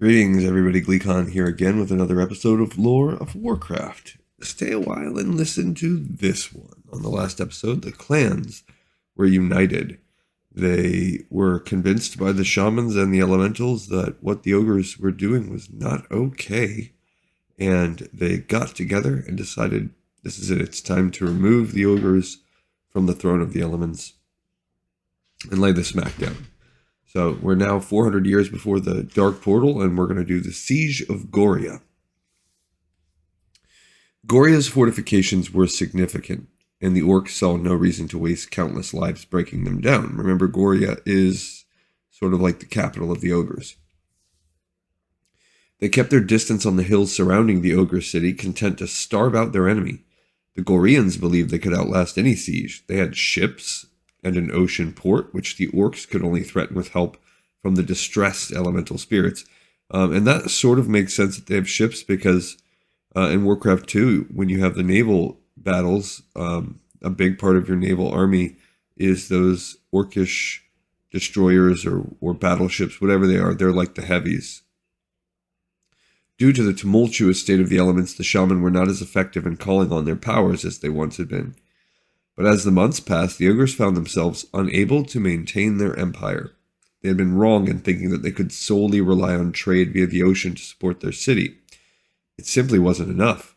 Greetings, everybody. Gleekon here again with another episode of Lore of Warcraft. Stay a while and listen to this one. On the last episode, the clans were united. They were convinced by the shamans and the elementals that what the ogres were doing was not okay. And they got together and decided this is it. It's time to remove the ogres from the throne of the elements and lay the smack down. So we're now 400 years before the Dark Portal, and we're going to do the Siege of Goria. Goria's fortifications were significant, and the orcs saw no reason to waste countless lives breaking them down. Remember, Goria is sort of like the capital of the ogres. They kept their distance on the hills surrounding the ogre city, content to starve out their enemy. The Gorians believed they could outlast any siege. They had ships and an ocean port, which the orcs could only threaten with help from the distressed elemental spirits. And that sort of makes sense that they have ships because in Warcraft 2, when you have the naval battles, a big part of your naval army is those orcish destroyers or battleships, whatever they are. They're like the heavies. Due to the tumultuous state of the elements, the shaman were not as effective in calling on their powers as they once had been. But as the months passed, the ogres found themselves unable to maintain their empire. They had been wrong in thinking that they could solely rely on trade via the ocean to support their city. It simply wasn't enough.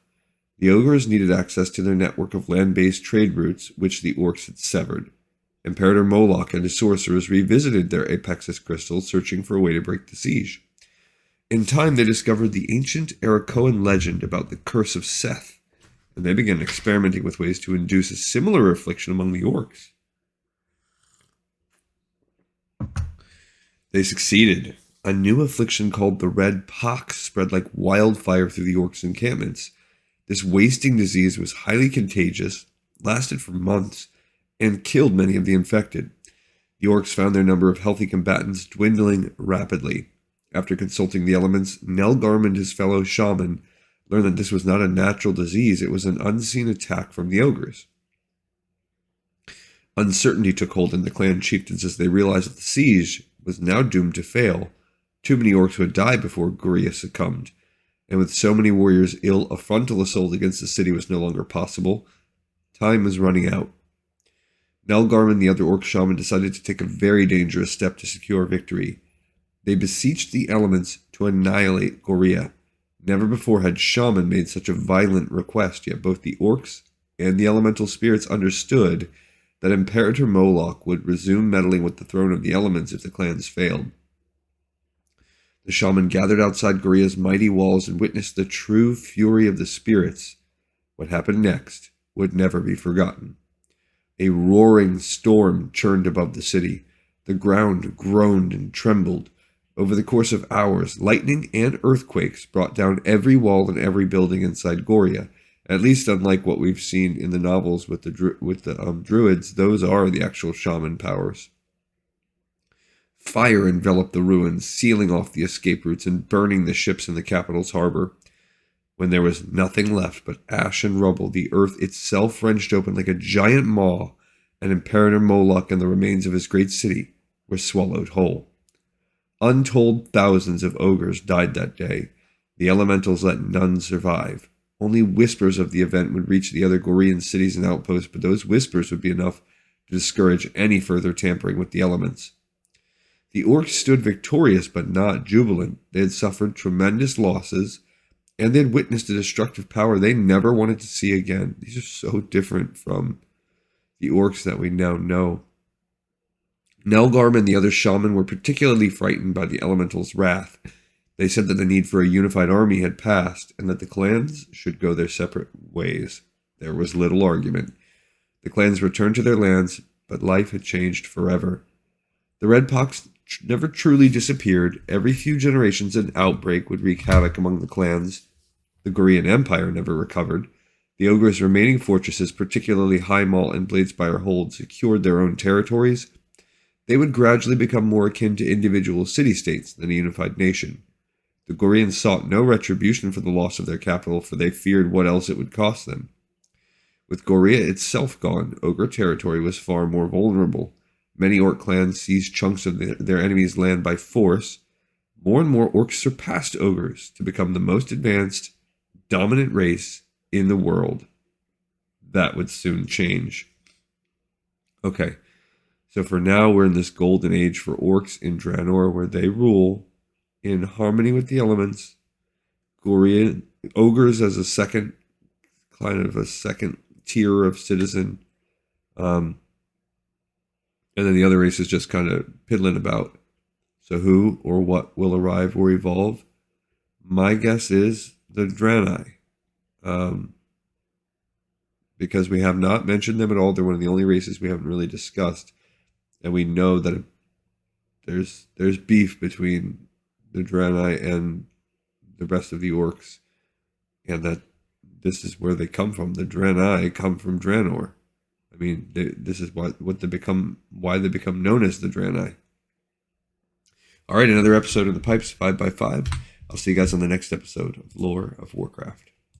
The ogres needed access to their network of land-based trade routes, which the orcs had severed. Imperator Moloch and his sorcerers revisited their Apexis crystals, searching for a way to break the siege. In time, they discovered the ancient Arakoan legend about the Curse of Seth, and they began experimenting with ways to induce a similar affliction among the orcs. They succeeded. A new affliction called the Red Pox spread like wildfire through the orcs' encampments. This wasting disease was highly contagious, lasted for months, and killed many of the infected. The orcs found their number of healthy combatants dwindling rapidly. After consulting the elements, Nelgarm and his fellow shaman learned that this was not a natural disease, it was an unseen attack from the ogres. Uncertainty took hold in the clan chieftains as they realized that the siege was now doomed to fail. Too many orcs would die before Goria succumbed, and with so many warriors ill, a frontal assault against the city was no longer possible. Time was running out. Nelgarm and the other orc shaman decided to take a very dangerous step to secure victory. They beseeched the elements to annihilate Goria. Never before had shaman made such a violent request, yet both the orcs and the elemental spirits understood that Imperator Moloch would resume meddling with the throne of the elements if the clans failed. The shaman gathered outside Goria's mighty walls and witnessed the true fury of the spirits. What happened next would never be forgotten. A roaring storm churned above the city. The ground groaned and trembled. Over the course of hours, lightning and earthquakes brought down every wall and every building inside Goria. At least unlike what we've seen in the novels with the druids, those are the actual shaman powers. Fire enveloped the ruins, sealing off the escape routes and burning the ships in the capital's harbor. When there was nothing left but ash and rubble, the earth itself wrenched open like a giant maw, and Imperator Moloch and the remains of his great city were swallowed whole. Untold thousands of ogres died that day. The elementals let none survive. Only whispers of the event would reach the other Gorian cities and outposts, but those whispers would be enough to discourage any further tampering with the elements. The orcs stood victorious but not jubilant. They had suffered tremendous losses, and they had witnessed a destructive power they never wanted to see again. These are so different from the orcs that we now know. Nelgarm and the other shaman were particularly frightened by the elemental's wrath. They said that the need for a unified army had passed, and that the clans should go their separate ways. There was little argument. The clans returned to their lands, but life had changed forever. The Red Pox never truly disappeared. Every few generations an outbreak would wreak havoc among the clans. The Gorian Empire never recovered. The ogres' remaining fortresses, particularly High Mall and Bladespire Hold, secured their own territories. They would gradually become more akin to individual city-states than a unified nation. The Gorians sought no retribution for the loss of their capital, for they feared what else it would cost them. With Goria itself gone, ogre territory was far more vulnerable. Many orc clans seized chunks of their enemies' land by force, more and more orcs surpassed ogres to become the most advanced, dominant race in the world. That would soon change. Okay, so for now, we're in this golden age for orcs in Draenor, where they rule in harmony with the elements. Goria, ogres as a second, kind of a second tier of citizen. And then the other races just kind of piddling about. So who or what will arrive or evolve? My guess is the Draenei. Because we have not mentioned them at all. They're one of the only races we haven't really discussed. And we know that there's beef between the Draenei and the rest of the orcs. And that this is where they come from. The Draenei come from Draenor. I mean, this is why they become known as the Draenei. All right, another episode of the Pipes 5x5. I'll see you guys on the next episode of Lore of Warcraft.